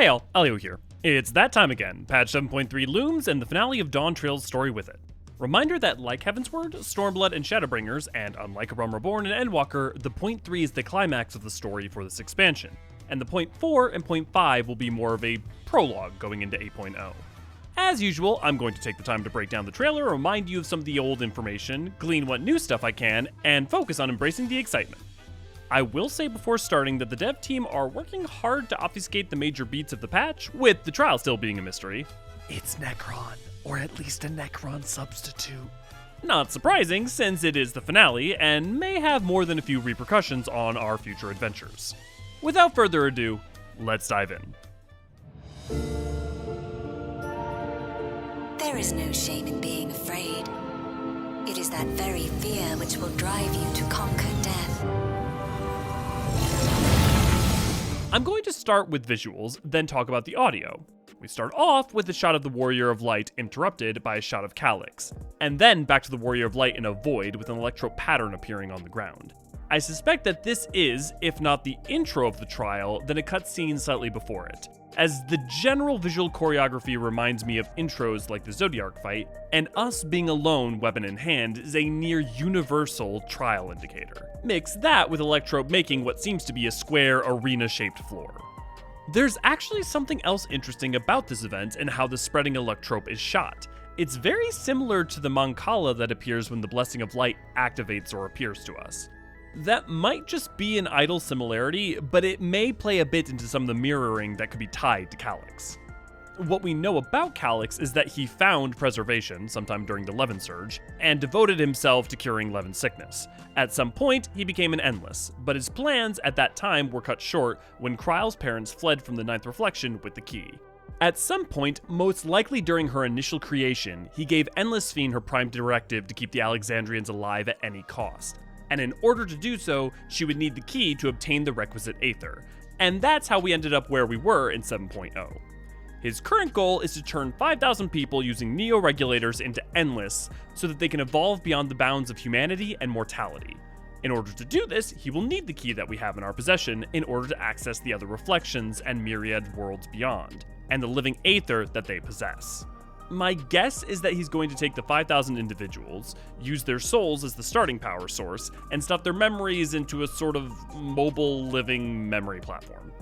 all, Elioaux here. It's that time again. Patch 7.3 looms and the finale of Dawn trails story with it. Reminder that like Heavensward, Stormblood, and Shadowbringers, and unlike A Realm Reborn and Endwalker, the Point 3 is the climax of the story for this expansion, and the Point 4 and Point 5 will be more of a prologue going into 8.0. As usual, I'm going to take the time to break down the trailer, remind you of some of the old information, glean what new stuff I can, and focus on embracing the excitement. I will say before starting that the dev team are working hard to obfuscate the major beats of the patch, with the trial still being a mystery. It's Nekron, or at least a Nekron substitute. Not surprising, since it is the finale, and may have more than a few repercussions on our future adventures. Without further ado, let's dive in. There is no shame in being afraid. It is that very fear which will drive you to conquer death. I'm going to start with visuals, then talk about the audio. We start off with a shot of the Warrior of Light interrupted by a shot of Callix, and then back to the Warrior of Light in a void with an electro pattern appearing on the ground. I suspect that this is, if not the intro of the trial, then a cutscene slightly before it, as the general visual choreography reminds me of intros like the Zodiark fight, and us being alone weapon in hand is a near universal trial indicator. Mix that with Electrope making what seems to be a square arena-shaped floor. There's actually something else interesting about this event and how the spreading Electrope is shot. It's very similar to the Mancala that appears when the Blessing of Light activates or appears to us. That might just be an idle similarity, but it may play a bit into some of the mirroring that could be tied to Callix. What we know about Callix is that he found preservation sometime during the Levin Surge, and devoted himself to curing Levin's sickness. At some point, he became an Endless, but his plans at that time were cut short when Kryle's parents fled from the Ninth Reflection with the key. At some point, most likely during her initial creation, he gave Endless Sphen her prime directive to keep the Alexandrians alive at any cost. And in order to do so, she would need the key to obtain the requisite Aether. And that's how we ended up where we were in 7.0. His current goal is to turn 5,000 people using Neo-regulators into Endless, so that they can evolve beyond the bounds of humanity and mortality. In order to do this, he will need the key that we have in our possession in order to access the other reflections and myriad worlds beyond, and the living Aether that they possess. My guess is that he's going to take the 5,000 individuals, use their souls as the starting power source, and stuff their memories into a sort of mobile living memory platform.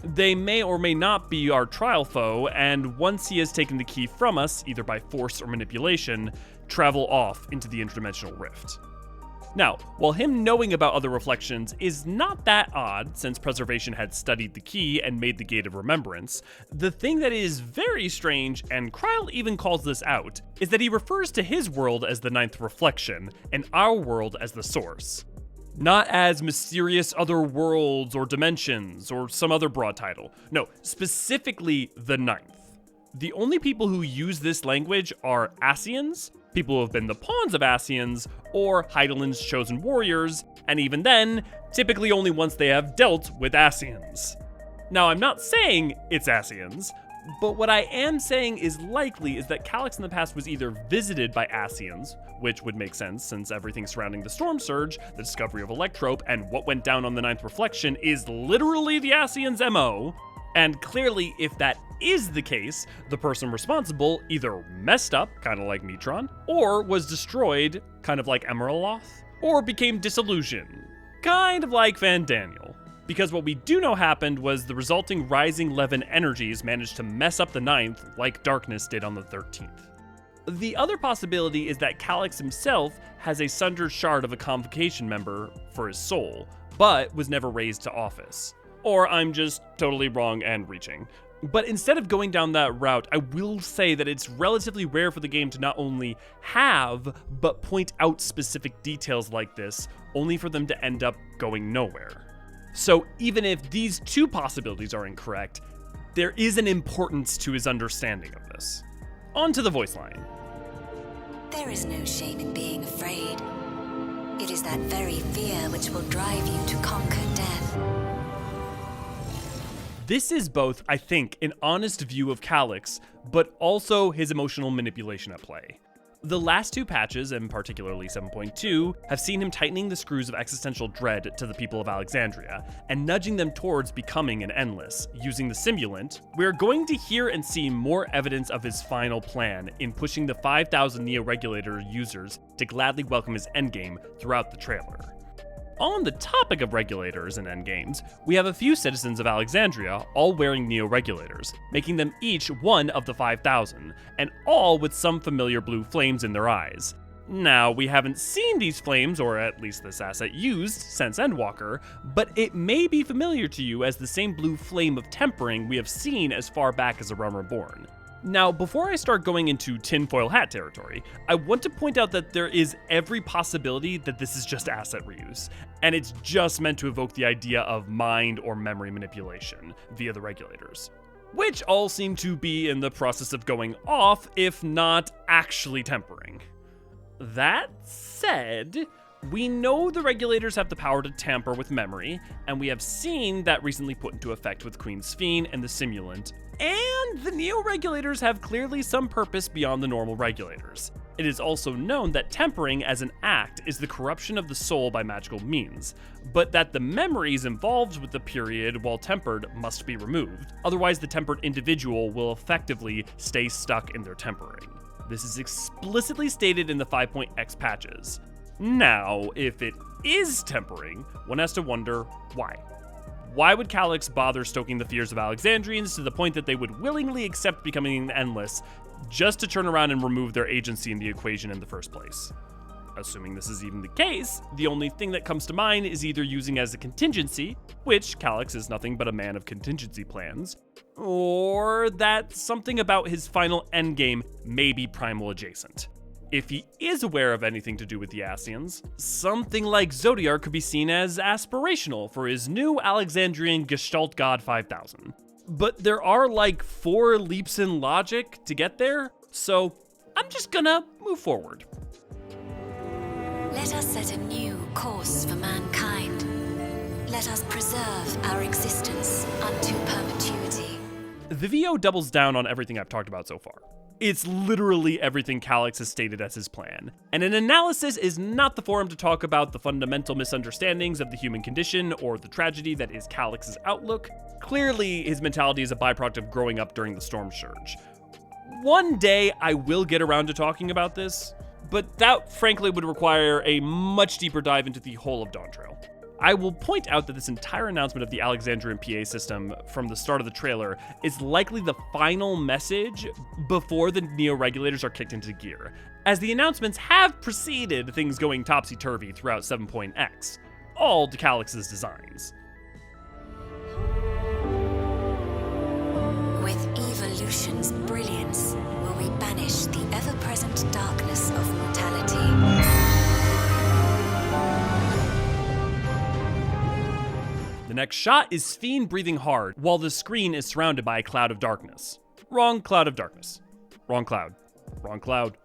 They may or may not be our trial foe, and once he has taken the key from us, either by force or manipulation, travel off into the interdimensional rift. Now, while him knowing about other reflections is not that odd, since Preservation had studied the key and made the Gate of Remembrance, the thing that is very strange, and Kryle even calls this out, is that he refers to his world as the Ninth Reflection, and our world as the Source. Not as mysterious other worlds or dimensions, or some other broad title. No, specifically the Ninth. The only people who use this language are Ascians, people who have been the pawns of Ascians, or Hydaelyn's chosen warriors, and even then, typically only once they have dealt with Ascians. Now, I'm not saying it's Ascians, but what I am saying is likely is that Callix in the past was either visited by Ascians, which would make sense since everything surrounding the Storm Surge, the discovery of Electrope, and what went down on the Ninth Reflection is literally the Ascians' MO, and clearly if that is the case, the person responsible either messed up, kind of like Metron, or was destroyed, kind of like Emeraloth, or became disillusioned, kind of like Van Daniel. Because what we do know happened was the resulting rising Levin energies managed to mess up the Ninth like Darkness did on the 13th. The other possibility is that Callix himself has a sundered shard of a Convocation member for his soul, but was never raised to office. Or I'm just totally wrong and reaching. But instead of going down that route, I will say that it's relatively rare for the game to not only have, but point out specific details like this, only for them to end up going nowhere. So even if these two possibilities are incorrect, there is an importance to his understanding of this. On to the voice line. There is no shame in being afraid. It is that very fear which will drive you to conquer death. This is both, I think, an honest view of Callix, but also his emotional manipulation at play. The last two patches, and particularly 7.2, have seen him tightening the screws of existential dread to the people of Alexandria, and nudging them towards becoming an Endless. Using the simulant, we're going to hear and see more evidence of his final plan in pushing the 5,000 Neo-regulator users to gladly welcome his endgame throughout the trailer. On the topic of regulators and endgames, we have a few citizens of Alexandria all wearing Neo-regulators, making them each one of the 5,000, and all with some familiar blue flames in their eyes. Now, we haven't seen these flames, or at least this asset used, since Endwalker, but it may be familiar to you as the same blue flame of tempering we have seen as far back as A Realm Reborn. Now, before I start going into tinfoil hat territory, I want to point out that there is every possibility that this is just asset reuse, and it's just meant to evoke the idea of mind or memory manipulation via the regulators, which all seem to be in the process of going off, if not actually tempering. That said, we know the regulators have the power to tamper with memory, and we have seen that recently put into effect with Queen Sphen and the simulant, and the Neo-regulators have clearly some purpose beyond the normal regulators. It is also known that tempering as an act is the corruption of the soul by magical means, but that the memories involved with the period while tempered must be removed, otherwise the tempered individual will effectively stay stuck in their tempering. This is explicitly stated in the 5.x patches. Now, if it is tempering, one has to wonder why. Why would Callix bother stoking the fears of Alexandrians to the point that they would willingly accept becoming an Endless just to turn around and remove their agency in the equation in the first place? Assuming this is even the case, the only thing that comes to mind is either using as a contingency, which Callix is nothing but a man of contingency plans, or that something about his final endgame may be primal adjacent. If he is aware of anything to do with the Ascians, something like Zodiark could be seen as aspirational for his new Alexandrian Gestalt God 5000. But there are like 4 leaps in logic to get there, so I'm just gonna move forward. Let us set a new course for mankind. Let us preserve our existence unto perpetuity. The VO doubles down on everything I've talked about so far. It's literally everything Callix has stated as his plan, and an analysis is not the forum to talk about the fundamental misunderstandings of the human condition or the tragedy that is Callix's outlook. Clearly, his mentality is a byproduct of growing up during the Storm Surge. One day, I will get around to talking about this, but that frankly would require a much deeper dive into the whole of Dawntrail. I will point out that this entire announcement of the Alexandrian PA system from the start of the trailer is likely the final message before the Neo-regulators are kicked into gear, as the announcements have preceded things going topsy-turvy throughout 7.x, all to Callix's designs. With evolution's brilliance will we banish the ever-present darkness of mortality. The next shot is Sphen breathing hard, while the screen is surrounded by a cloud of darkness. Wrong cloud of darkness. Wrong cloud. Wrong cloud.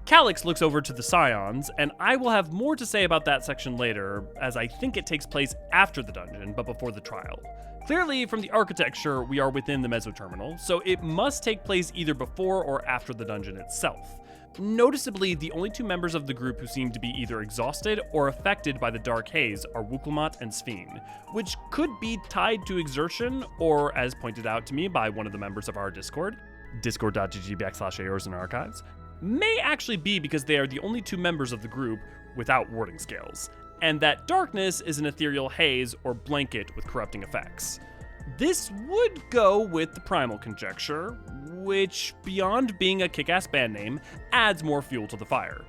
Callix looks over to the Scions, and I will have more to say about that section later, as I think it takes place after the dungeon, but before the trial. Clearly, from the architecture, we are within the Meso Terminal, so it must take place either before or after the dungeon itself. Noticeably, the only 2 members of the group who seem to be either exhausted or affected by the dark haze are Wuk Lamat and Sphen, which could be tied to exertion, or as pointed out to me by one of the members of our Discord, discord.gg/Eorzean Archives, may actually be because they are the only 2 members of the group without warding scales, and that darkness is an ethereal haze or blanket with corrupting effects. This would go with the Primal conjecture, which, beyond being a kick-ass band name, adds more fuel to the fire.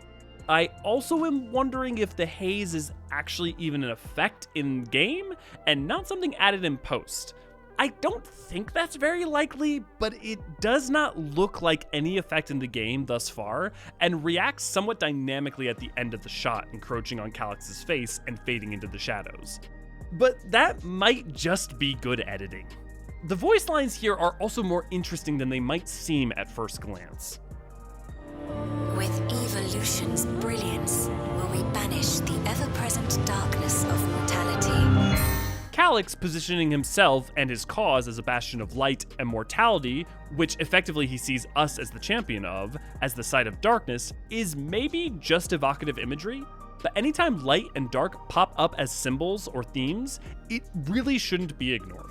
I also am wondering if the haze is actually even an effect in-game, and not something added in post. I don't think that's very likely, but it does not look like any effect in the game thus far, and reacts somewhat dynamically at the end of the shot, encroaching on Callix's face and fading into the shadows. But that might just be good editing. The voice lines here are also more interesting than they might seem at first glance. With evolution's brilliance will we banish the ever-present darkness of mortality. Callix positioning himself and his cause as a bastion of light and mortality, which effectively he sees us as the champion of, as the side of darkness, is maybe just evocative imagery. But anytime light and dark pop up as symbols or themes, it really shouldn't be ignored.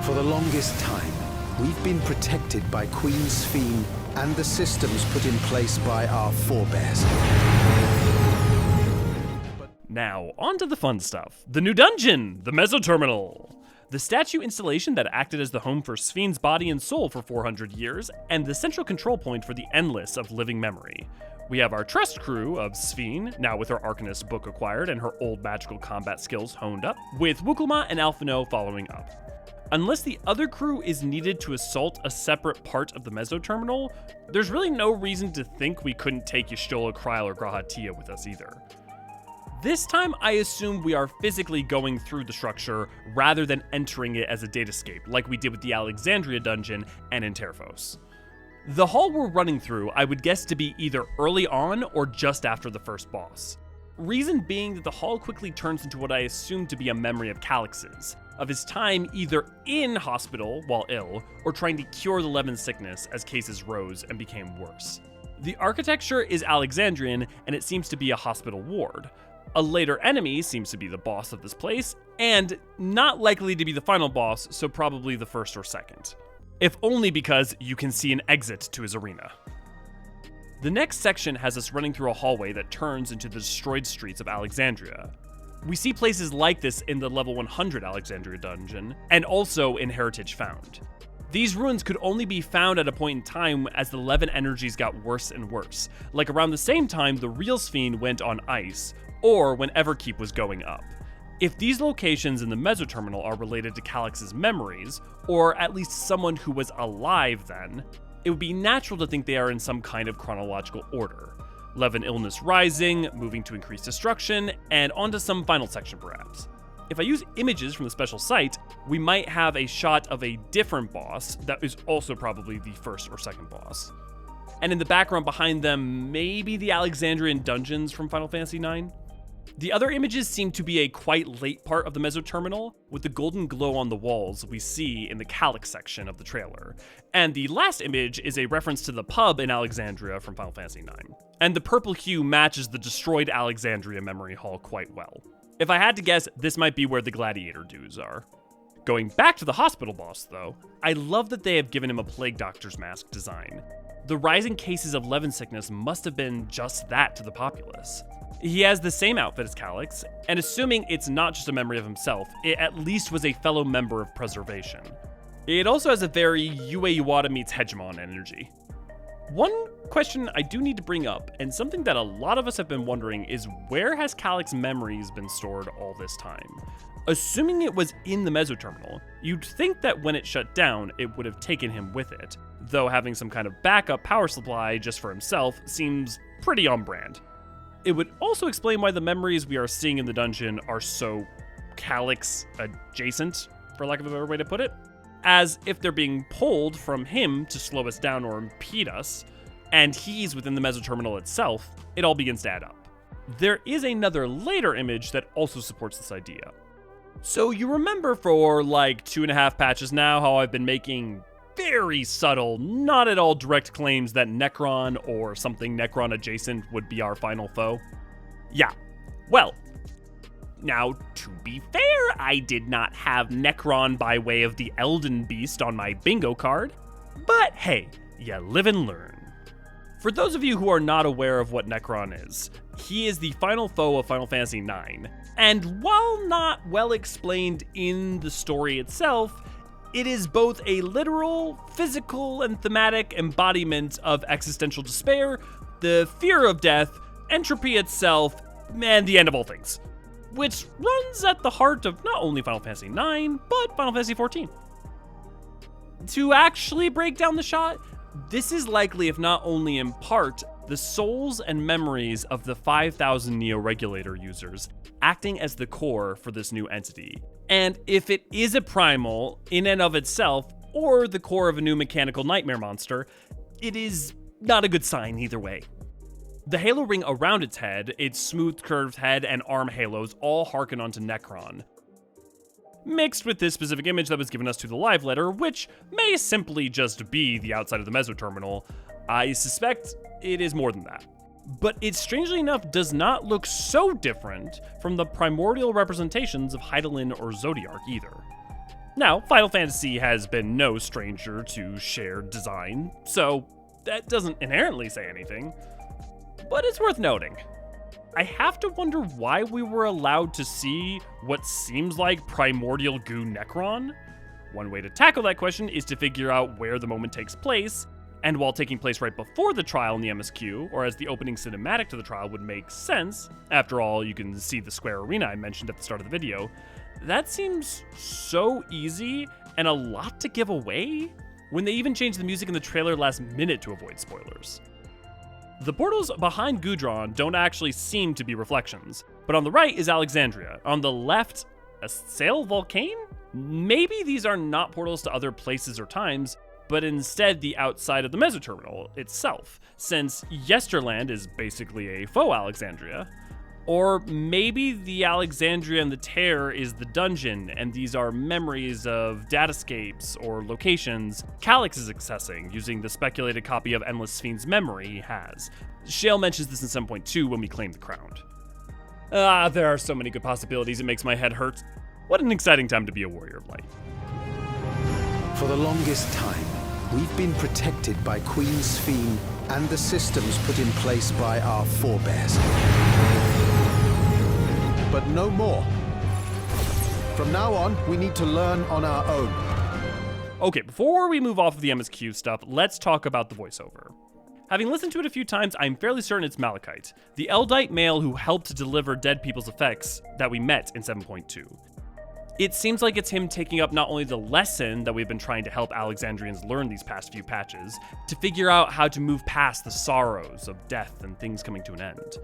For the longest time, we've been protected by Queen Sphen and the systems put in place by our forebears. Now, on to the fun stuff. The new dungeon, the Meso Terminal. The statue installation that acted as the home for Sphen's body and soul for 400 years, and the central control point for the Endless of living memory. We have our trust crew of Sphen, now with her Arcanist book acquired and her old magical combat skills honed up, with Wuk Lamat and Alphinaud following up. Unless the other crew is needed to assault a separate part of the Meso Terminal, there's really no reason to think we couldn't take Y'shtola, Kryl, or Grahatia with us either. This time, I assume we are physically going through the structure rather than entering it as a datascape, like we did with the Alexandria dungeon and in Terphos. The hall we're running through, I would guess to be either early on or just after the first boss. Reason being that the hall quickly turns into what I assume to be a memory of Callix's, of his time either in hospital while ill, or trying to cure the Levin sickness as cases rose and became worse. The architecture is Alexandrian, and it seems to be a hospital ward. A later enemy seems to be the boss of this place, and not likely to be the final boss, so probably the first or second. If only because you can see an exit to his arena. The next section has us running through a hallway that turns into the destroyed streets of Alexandria. We see places like this in the level 100 Alexandria dungeon, and also in Heritage Found. These ruins could only be found at a point in time as the Levin energies got worse and worse, like around the same time the real Sphen went on ice, or when Everkeep was going up. If these locations in the Meso Terminal are related to Callix's memories, or at least someone who was alive then, it would be natural to think they are in some kind of chronological order. Levin illness rising, moving to increased destruction, and onto some final section perhaps. If I use images from the special site, we might have a shot of a different boss that is also probably the first or second boss. And in the background behind them, maybe the Alexandrian dungeons from Final Fantasy IX? The other images seem to be a quite late part of the Meso Terminal, with the golden glow on the walls we see in the Callix section of the trailer. And the last image is a reference to the pub in Alexandria from Final Fantasy IX. And the purple hue matches the destroyed Alexandria memory hall quite well. If I had to guess, this might be where the gladiator dudes are. Going back to the hospital boss though, I love that they have given him a plague doctor's mask design. The rising cases of Levin sickness must have been just that to the populace. He has the same outfit as Callix, and assuming it's not just a memory of himself, it at least was a fellow member of Preservation. It also has a very Yue Iwata meets Hegemon energy. One question I do need to bring up, and something that a lot of us have been wondering, is where has Callix's memories been stored all this time? Assuming it was in the Meso Terminal, you'd think that when it shut down, it would have taken him with it, though having some kind of backup power supply just for himself seems pretty on brand. It would also explain why the memories we are seeing in the dungeon are so Callix adjacent, for lack of a better way to put it, as if they're being pulled from him to slow us down or impede us, and he's within the Meso Terminal itself. It all begins to add up. There is another later image that also supports this idea. So you remember for like 2.5 patches now how I've been making very subtle, not at all direct claims that Nekron or something Nekron adjacent would be our final foe? Yeah, well, now to be fair, I did not have Nekron by way of the Elden Beast on my bingo card, but hey, you live and learn. For those of you who are not aware of what Nekron is, he is the final foe of Final Fantasy IX, and while not well explained in the story itself, it is both a literal, physical, and thematic embodiment of existential despair, the fear of death, entropy itself, and the end of all things, which runs at the heart of not only Final Fantasy IX, but Final Fantasy XIV. To actually break down the shot, this is likely, if not only in part, the souls and memories of the 5,000 Neo-regulator users, acting as the core for this new entity. And if it is a primal in and of itself, or the core of a new mechanical nightmare monster, it is not a good sign either way. The halo ring around its head, its smooth curved head and arm halos all harken onto Nekron, mixed with this specific image that was given us to the live letter, which may simply just be the outside of the Meso Terminal. I suspect it is more than that. But it strangely enough does not look so different from the primordial representations of Hydaelyn or Zodiark either. Now, Final Fantasy has been no stranger to shared design, so that doesn't inherently say anything, but it's worth noting. I have to wonder why we were allowed to see what seems like primordial goo Nekron. One way to tackle that question is to figure out where the moment takes place, and while taking place right before the trial in the MSQ, or as the opening cinematic to the trial would make sense, after all, you can see the square arena I mentioned at the start of the video, that seems so easy and a lot to give away when they even changed the music in the trailer last minute to avoid spoilers. The portals behind Gudrun don't actually seem to be reflections, but on the right is Alexandria. On the left, a sail volcane? Maybe these are not portals to other places or times, but instead the outside of the Meso Terminal itself, since Yesterland is basically a faux Alexandria. Or maybe the Alexandria and the Tear is the dungeon, and these are memories of datascapes or locations Callix is accessing using the speculated copy of Endless Sphen's memory he has. Shale mentions this in 7.2 when we claim the crown. There are so many good possibilities, it makes my head hurt. What an exciting time to be a Warrior of Light. For the longest time, we've been protected by Queen Sphen and the systems put in place by our forebears. But no more. From now on, we need to learn on our own. Okay, before we move off of the MSQ stuff, let's talk about the voiceover. Having listened to it a few times, I'm fairly certain it's Malachite, the Eldite male who helped to deliver dead people's effects that we met in 7.2. It seems like it's him taking up not only the lesson that we've been trying to help Alexandrians learn these past few patches, to figure out how to move past the sorrows of death and things coming to an end.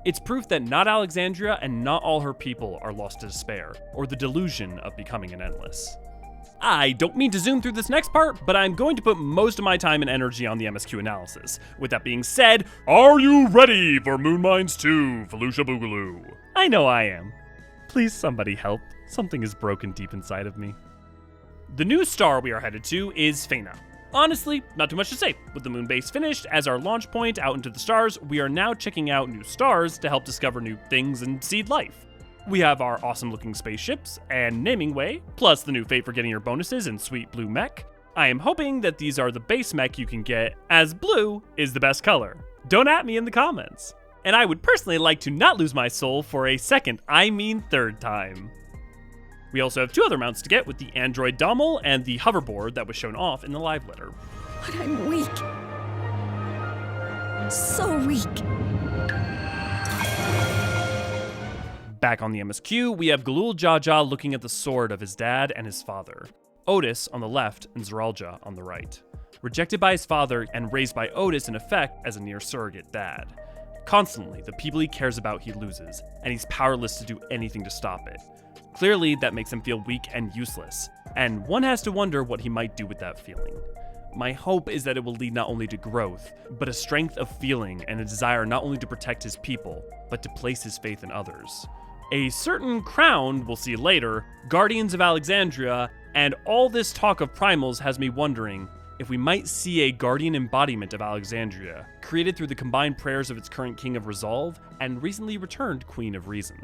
It's proof that not Alexandria and not all her people are lost to despair, or the delusion of becoming an endless. I don't mean to zoom through this next part, but I'm going to put most of my time and energy on the MSQ analysis. With that being said, are you ready for Moon Mines 2, Felucia Boogaloo? I know I am. Please somebody help. Something is broken deep inside of me. The new star we are headed to is Fena. Honestly, not too much to say. With the moon base finished as our launch point out into the stars, we are now checking out new stars to help discover new things and seed life. We have our awesome looking spaceships and naming way, plus the new fate for getting your bonuses in sweet blue mech. I am hoping that these are the base mech you can get, as blue is the best color. Don't at me in the comments. And I would personally like to not lose my soul for a second, third time. We also have two other mounts to get with the Android Dommel and the hoverboard that was shown off in the live letter. But I'm weak. So weak. Back on the MSQ, we have Galul Jaja looking at the sword of his dad and his father. Otis on the left and Zeralja on the right. Rejected by his father and raised by Otis in effect as a near surrogate dad. Constantly, the people he cares about he loses, and he's powerless to do anything to stop it. Clearly, that makes him feel weak and useless, and one has to wonder what he might do with that feeling. My hope is that it will lead not only to growth, but a strength of feeling and a desire not only to protect his people, but to place his faith in others. A certain crown, we'll see later, Guardians of Alexandria, and all this talk of primals has me wondering if we might see a guardian embodiment of Alexandria, created through the combined prayers of its current King of Resolve and recently returned Queen of Reason.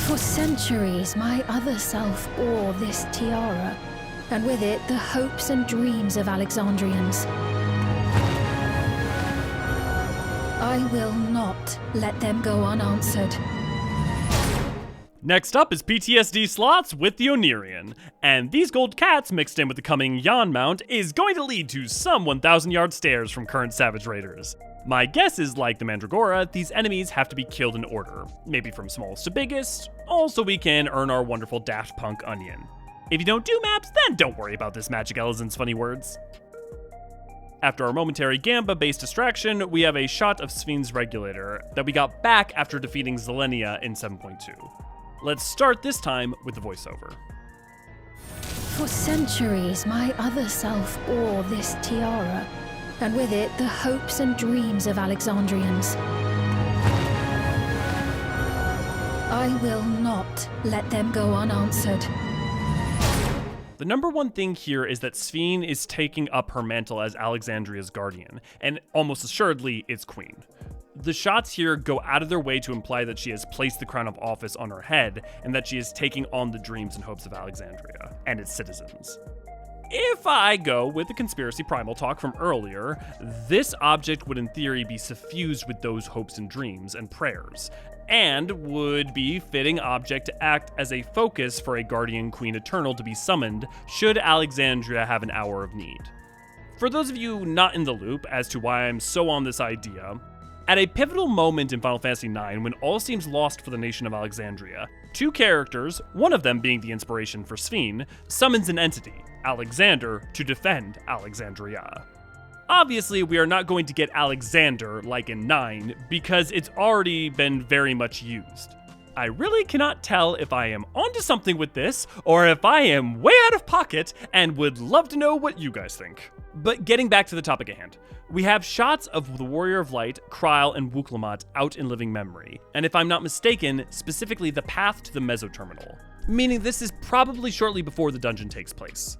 For centuries, my other self bore this tiara, and with it the hopes and dreams of Alexandrians. I will not let them go unanswered. Next up is PTSD slots with the Onirian, and these gold cats mixed in with the coming Yon mount is going to lead to some 1,000-yard stares from current Savage Raiders. My guess is, like the Mandragora, these enemies have to be killed in order, maybe from smallest to biggest, also we can earn our wonderful Daft Punk onion. If you don't do maps, then don't worry about this Magic Elezen's funny words. After our momentary Gamba-based distraction, we have a shot of Sphen's regulator that we got back after defeating Zelenia in 7.2. Let's start this time with the voiceover. For centuries, my other self bore this tiara, and with it the hopes and dreams of Alexandrians. I will not let them go unanswered. The number one thing here is that Sphen is taking up her mantle as Alexandria's guardian, and almost assuredly its queen. The shots here go out of their way to imply that she has placed the crown of office on her head, and that she is taking on the dreams and hopes of Alexandria and its citizens. If I go with the conspiracy primal talk from earlier, this object would in theory be suffused with those hopes and dreams and prayers, and would be fitting object to act as a focus for a guardian queen eternal to be summoned should Alexandria have an hour of need. For those of you not in the loop as to why I'm so on this idea, at a pivotal moment in Final Fantasy IX when all seems lost for the nation of Alexandria, two characters, one of them being the inspiration for Sphen, summons an entity, Alexander, to defend Alexandria. Obviously, we are not going to get Alexander like in 9 because it's already been very much used. I really cannot tell if I am onto something with this or if I am way out of pocket and would love to know what you guys think. But getting back to the topic at hand, we have shots of the Warrior of Light, Kryl, and Wuk Lamat out in living memory, and if I'm not mistaken, specifically the path to the Meso Terminal, meaning this is probably shortly before the dungeon takes place.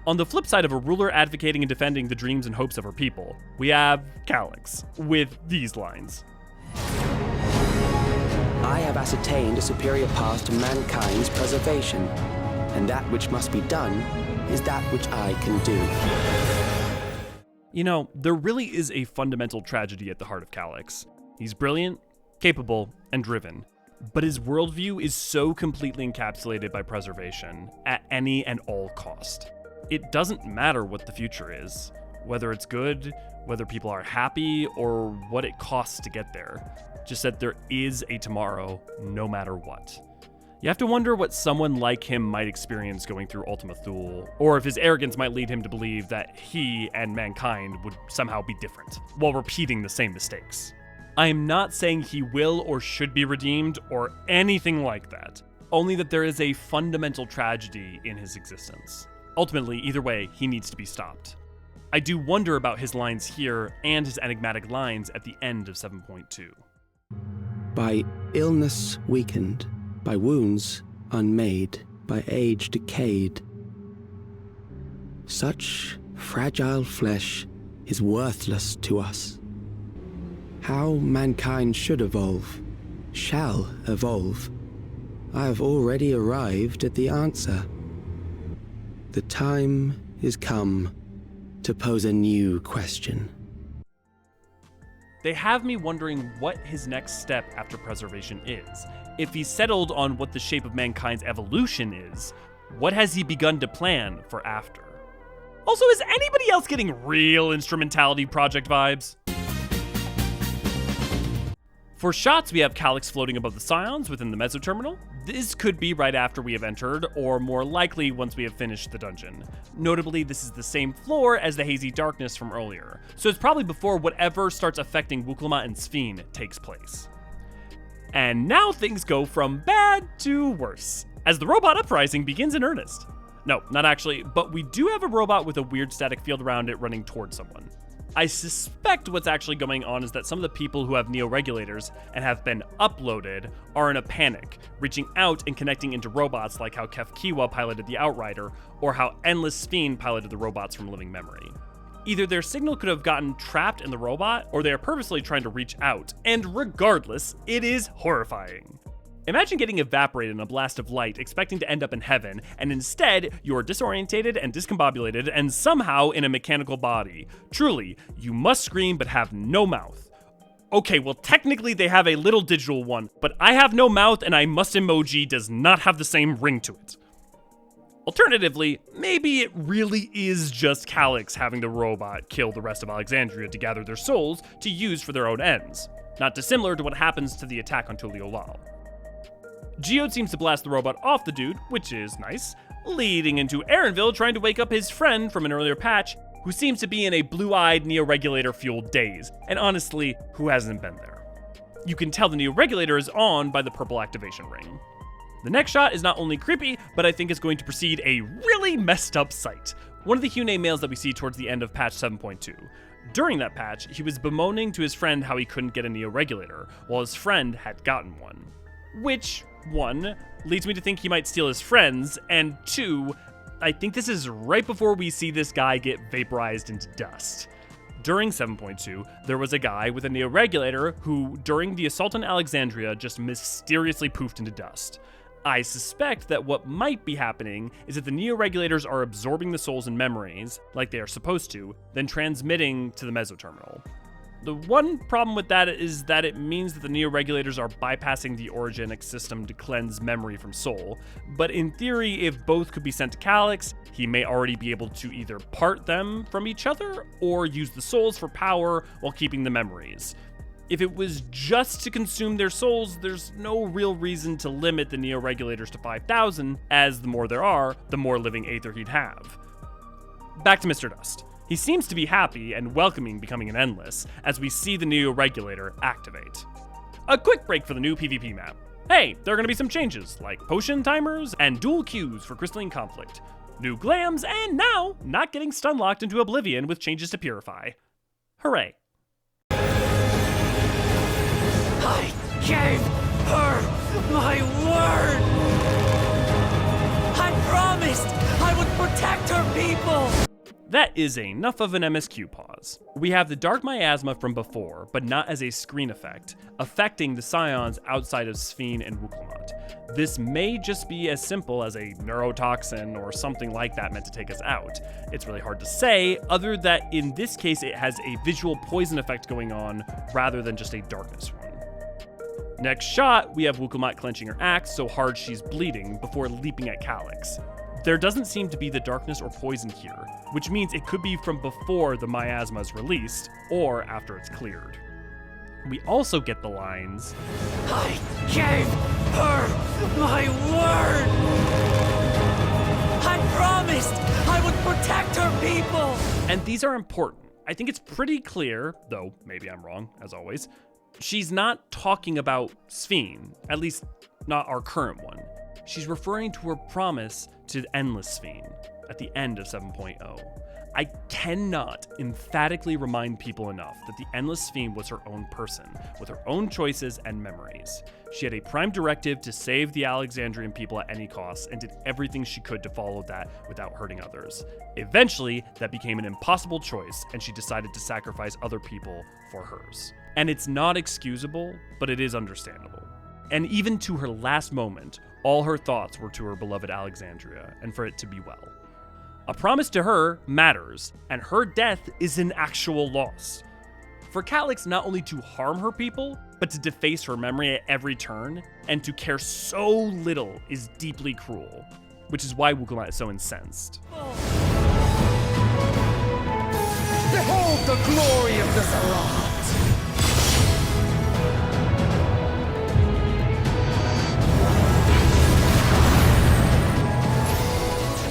On the flip side of a ruler advocating and defending the dreams and hopes of her people, we have Callix, with these lines. I have ascertained a superior path to mankind's preservation, and that which must be done is that which I can do. You know, there really is a fundamental tragedy at the heart of Callix. He's brilliant, capable, and driven, but his worldview is so completely encapsulated by preservation at any and all cost. It doesn't matter what the future is, whether it's good, whether people are happy, or what it costs to get there. Just that there is a tomorrow, no matter what. You have to wonder what someone like him might experience going through Ultima Thule, or if his arrogance might lead him to believe that he and mankind would somehow be different, while repeating the same mistakes. I am not saying he will or should be redeemed, or anything like that, only that there is a fundamental tragedy in his existence. Ultimately, either way, he needs to be stopped. I do wonder about his lines here and his enigmatic lines at the end of 7.2. By illness weakened, by wounds unmade, by age decayed, such fragile flesh is worthless to us. How mankind should evolve, shall evolve, I have already arrived at the answer. The time is come to pose a new question. They have me wondering what his next step after preservation is. If he's settled on what the shape of mankind's evolution is, what has he begun to plan for after? Also, is anybody else getting real Instrumentality Project vibes? For shots, we have Callix floating above the Scions within the Meso Terminal. This could be right after we have entered, or more likely once we have finished the dungeon. Notably, this is the same floor as the hazy darkness from earlier, so it's probably before whatever starts affecting Wuk Lamat and Sphen takes place. And now things go from bad to worse, as the robot uprising begins in earnest. No, not actually, but we do have a robot with a weird static field around it running towards someone. I suspect what's actually going on is that some of the people who have Neo-regulators and have been uploaded are in a panic, reaching out and connecting into robots like how Kefkiwa piloted the Outrider, or how Endless Sphen piloted the robots from living memory. Either their signal could have gotten trapped in the robot, or they are purposely trying to reach out, and regardless, it is horrifying. Imagine getting evaporated in a blast of light, expecting to end up in heaven, and instead, you're disorientated and discombobulated and somehow in a mechanical body. Truly, you must scream but have no mouth. Okay, well technically they have a little digital one, but I have no mouth and I must emoji does not have the same ring to it. Alternatively, maybe it really is just Callix having the robot kill the rest of Alexandria to gather their souls to use for their own ends. Not dissimilar to what happens to the attack on Elioaux. Geode seems to blast the robot off the dude, which is nice, leading into Erenville trying to wake up his friend from an earlier patch, who seems to be in a blue-eyed Neo-regulator-fueled daze, and honestly, who hasn't been there? You can tell the Neo-regulator is on by the purple activation ring. The next shot is not only creepy, but I think is going to precede a really messed up sight. One of the Hydaelyn males that we see towards the end of patch 7.2. During that patch, he was bemoaning to his friend how he couldn't get a Neo-regulator, while his friend had gotten one. Which, 1, leads me to think he might steal his friend's, and 2, I think this is right before we see this guy get vaporized into dust. During 7.2, there was a guy with a Neo-regulator who, during the assault on Alexandria, just mysteriously poofed into dust. I suspect that what might be happening is that the Neo-regulators are absorbing the souls and memories, like they are supposed to, then transmitting to the Meso Terminal. The one problem with that is that it means that the Neo-regulators are bypassing the orogenic system to cleanse memory from soul, but in theory, if both could be sent to Callix, he may already be able to either part them from each other, or use the souls for power while keeping the memories. If it was just to consume their souls, there's no real reason to limit the Neo-regulators to 5,000, as the more there are, the more living Aether he'd have. Back to Mr. Dust. He seems to be happy and welcoming becoming an Endless, as we see the Neo-regulator activate. A quick break for the new PvP map. Hey, there are going to be some changes, like potion timers and dual queues for Crystalline Conflict, new glams, and now, not getting stun-locked into Oblivion with changes to Purify. Hooray. I gave her my word! I promised I would protect her people! That is enough of an MSQ pause. We have the Dark Miasma from before, but not as a screen effect, affecting the Scions outside of Sphen and Wuk Lamat. This may just be as simple as a neurotoxin or something like that meant to take us out. It's really hard to say, other that in this case it has a visual poison effect going on rather than just a darkness one. Next shot, we have Wuk Lamat clenching her axe so hard she's bleeding before leaping at Callix. There doesn't seem to be the darkness or poison here, which means it could be from before the miasma is released, or after it's cleared. We also get the lines, I gave her my word! I promised I would protect her people! And these are important. I think it's pretty clear, though maybe I'm wrong, as always, she's not talking about Sphen, at least not our current one. She's referring to her promise to Endless Sphen at the end of 7.0. I cannot emphatically remind people enough that the Endless Sphen was her own person, with her own choices and memories. She had a prime directive to save the Alexandrian people at any cost, and did everything she could to follow that without hurting others. Eventually, that became an impossible choice, and she decided to sacrifice other people for hers. And it's not excusable, but it is understandable. And even to her last moment, all her thoughts were to her beloved Alexandria, and for it to be well. A promise to her matters, and her death is an actual loss. For Callix not only to harm her people, but to deface her memory at every turn, and to care so little is deeply cruel, which is why Wuk Lamat is so incensed. Behold the glory of the Zarat!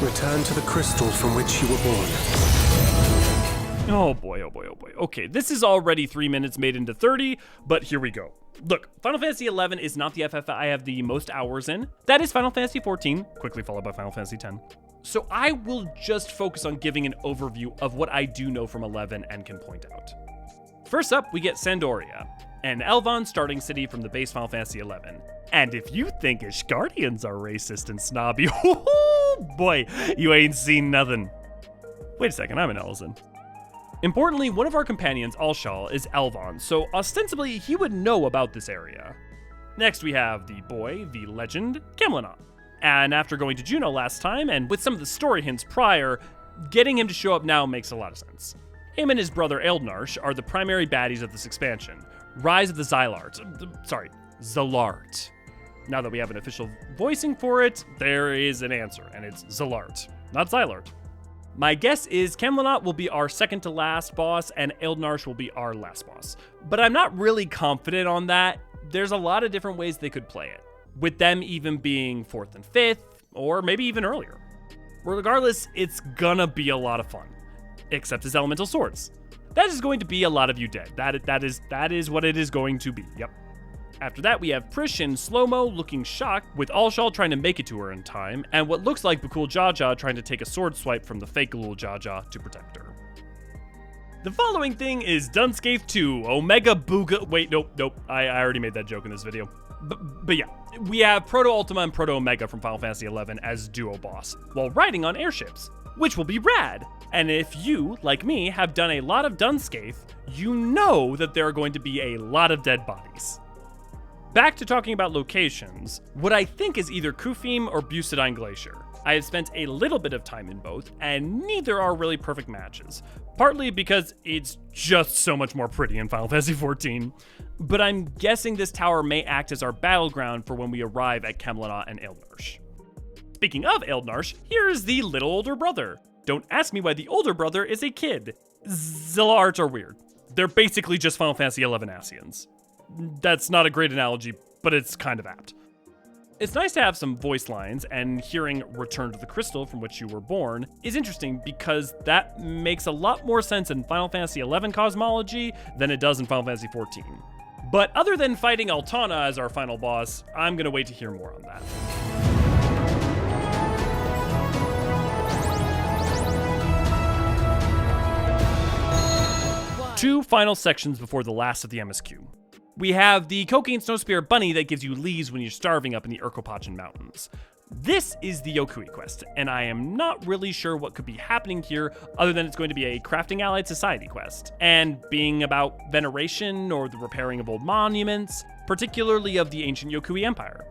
Return to the crystal from which you were born. Oh boy, oh boy, oh boy. Okay, this is already 3 minutes made into 30, but here we go. Look, Final Fantasy XI is not the FF I have the most hours in. That is Final Fantasy XIV, quickly followed by Final Fantasy X. So I will just focus on giving an overview of what I do know from 11 and can point out. First up, we get Sandoria, an Elvon starting city from the base Final Fantasy XI. And if you think Ishgardians are racist and snobby, oh boy, you ain't seen nothing. Wait a second, I'm an Elzen. Importantly, one of our companions, Alshal, is Elvon, so ostensibly he would know about this area. Next we have the boy, the legend, Camlanot. And after going to Juno last time, and with some of the story hints prior, getting him to show up now makes a lot of sense. Him and his brother Eldnarsh are the primary baddies of this expansion. Rise of the Zylart. Now that we have an official voicing for it, there is an answer, and it's Zylart, not Zylart. My guess is Camlanot will be our second to last boss, and Eldnarsh will be our last boss. But I'm not really confident on that. There's a lot of different ways they could play it, with them even being 4th and 5th, or maybe even earlier. Regardless, it's gonna be a lot of fun. Except his elemental swords. That is going to be a lot of you dead. That is what it is going to be, yep. After that, we have Prish in slow-mo looking shocked, with Alshal trying to make it to her in time, and what looks like Bakul Jaja trying to take a sword swipe from the fake Galul Jaja to protect her. The following thing is Dunscape 2, Omega Booga. Wait, nope. I already made that joke in this video. But yeah, we have Proto-Ultima and Proto-Omega from Final Fantasy XI as duo boss, while riding on airships, which will be rad. And if you, like me, have done a lot of Dunscape, you know that there are going to be a lot of dead bodies. Back to talking about locations, what I think is either Kufim or Bucidine Glacier. I have spent a little bit of time in both, and neither are really perfect matches. Partly because it's just so much more pretty in Final Fantasy XIV. But I'm guessing this tower may act as our battleground for when we arrive at Kemlanat and Eldnarsh. Speaking of Eldnarsh, here is the little older brother. Don't ask me why the older brother is a kid. Zillards are weird. They're basically just Final Fantasy XI Ascians. That's not a great analogy, but it's kind of apt. It's nice to have some voice lines, and hearing Return to the Crystal from which you were born is interesting because that makes a lot more sense in Final Fantasy XI cosmology than it does in Final Fantasy XIV. But other than fighting Altana as our final boss, I'm gonna wait to hear more on that. Two final sections before the last of the MSQ. We have the Cocaine Snowspear Bunny that gives you leaves when you're starving up in the Urkopachin Mountains. This is the Yokui quest, and I am not really sure what could be happening here other than it's going to be a crafting allied society quest, and being about veneration or the repairing of old monuments, particularly of the ancient Yokui Empire.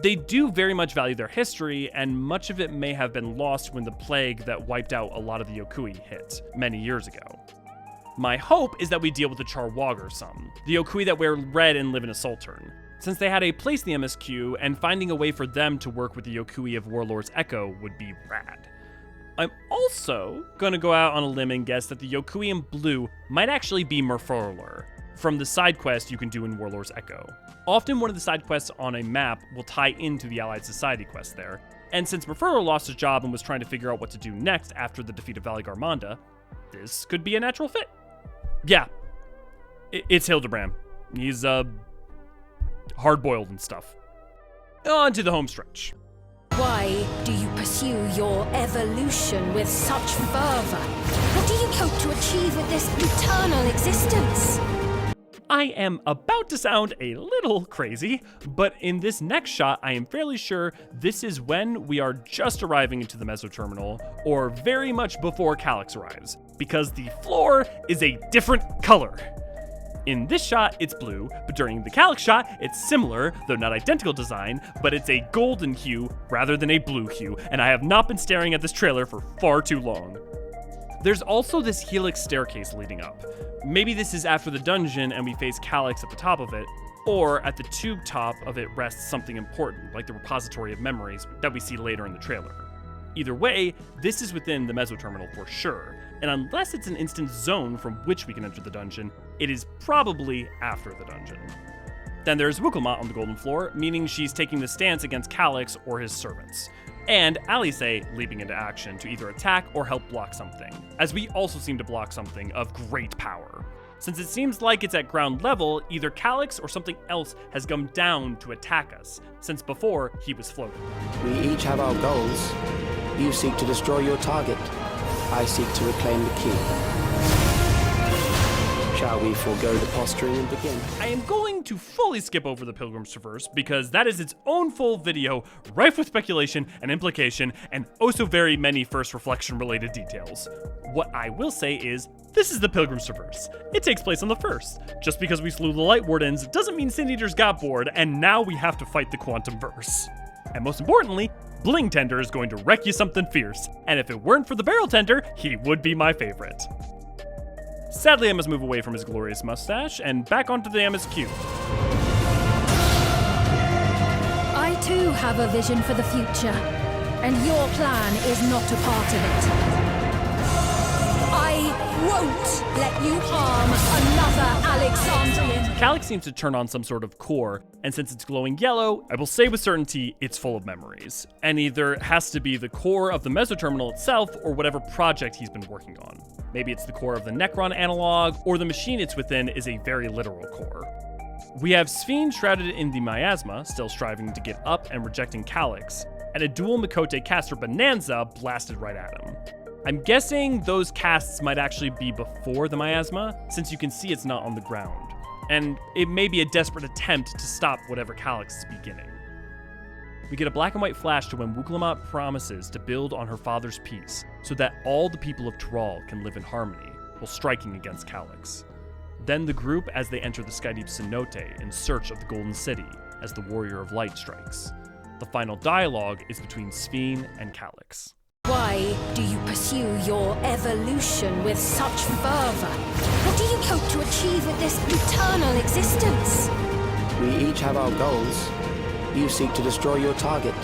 They do very much value their history, and much of it may have been lost when the plague that wiped out a lot of the Yokui hit many years ago. My hope is that we deal with the Charwagger some, the Yokui that wear red and live in a Sultern, since they had a place in the MSQ, and finding a way for them to work with the Yokui of Warlord's Echo would be rad. I'm also gonna go out on a limb and guess that the Yokui in blue might actually be Merfolor, from the side quest you can do in Warlord's Echo. Often one of the side quests on a map will tie into the Allied Society quest there, and since Merfolor lost his job and was trying to figure out what to do next after the defeat of Valley Garmanda, this could be a natural fit. Yeah, it's Hildebrand. He's, hard-boiled and stuff. On to the home stretch. Why do you pursue your evolution with such fervor? What do you hope to achieve with this eternal existence? I am about to sound a little crazy, but in this next shot, I am fairly sure this is when we are just arriving into the Meso Terminal, or very much before Callix arrives, because the floor is a different color. In this shot, it's blue, but during the Callix shot, it's similar, though not identical design, but it's a golden hue rather than a blue hue, and I have not been staring at this trailer for far too long. There's also this helix staircase leading up. Maybe this is after the dungeon and we face Callix at the top of it, or at the tube top of it rests something important, like the repository of memories that we see later in the trailer. Either way, this is within the Meso Terminal for sure, and unless it's an instant zone from which we can enter the dungeon, it is probably after the dungeon. Then there's Wuk Lamat on the golden floor, meaning she's taking the stance against Callix or his servants. And Alice leaping into action to either attack or help block something, as we also seem to block something of great power. Since it seems like it's at ground level, either Callix or something else has come down to attack us, since before he was floating. We each have our goals. You seek to destroy your target. I seek to reclaim the key. Shall we forego the posturing and begin? I am going to fully skip over the Pilgrim's Traverse because that is its own full video, rife with speculation and implication, and oh so very many first reflection related details. What I will say is, this is the Pilgrim's Traverse. It takes place on the first. Just because we slew the Light Wardens doesn't mean Sin Eaters got bored, and now we have to fight the Quantum Verse. And most importantly, Bling Tender is going to wreck you something fierce, and if it weren't for the Barrel Tender, he would be my favorite. Sadly, I must move away from his glorious mustache and back onto the MSQ. I too have a vision for the future, and your plan is not a part of it. I won't let you harm another Alexandrian. Callix seems to turn on some sort of core, and since it's glowing yellow, I will say with certainty it's full of memories, and either has to be the core of the Meso Terminal itself or whatever project he's been working on. Maybe it's the core of the Nekron analog, or the machine it's within is a very literal core. We have Sphen shrouded in the miasma, still striving to get up and rejecting Callix, and a dual Mikote caster Bonanza blasted right at him. I'm guessing those casts might actually be before the miasma, since you can see it's not on the ground, and it may be a desperate attempt to stop whatever Callix is beginning. We get a black and white flash to when Wuk Lamat promises to build on her father's peace, so that all the people of Tural can live in harmony, while striking against Callix. Then the group as they enter the Skydeep Cenote in search of the Golden City, as the Warrior of Light strikes. The final dialogue is between Sphen and Callix. Why do you pursue your evolution with such fervor? What do you hope to achieve with this eternal existence? We each have our goals. You seek to destroy your target.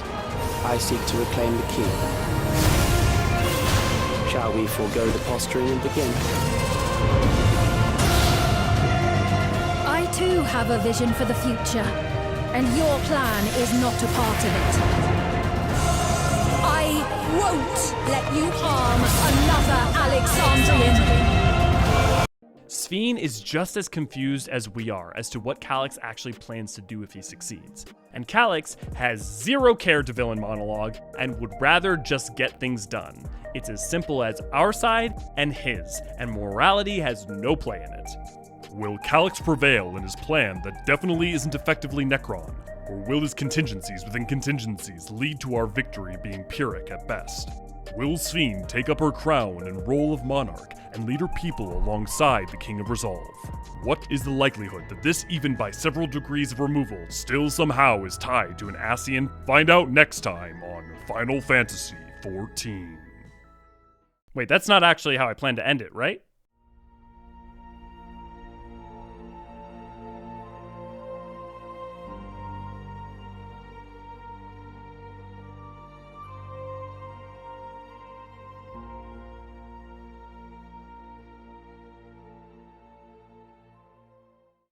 I seek to reclaim the key. Shall we forego the posturing and begin? I too have a vision for the future, and your plan is not a part of it. I won't let you harm another Alexandrian. Sphen is just as confused as we are as to what Callix actually plans to do if he succeeds. And Callix has zero care to villain monologue and would rather just get things done. It's as simple as our side and his, and morality has no play in it. Will Callix prevail in his plan that definitely isn't effectively Nekron? Or will his contingencies within contingencies lead to our victory being Pyrrhic at best? Will Sphen take up her crown and role of monarch and lead her people alongside the King of Resolve? What is the likelihood that this, even by several degrees of removal, still somehow is tied to an Ascian? Find out next time on Final Fantasy XIV. Wait, that's not actually how I plan to end it, right?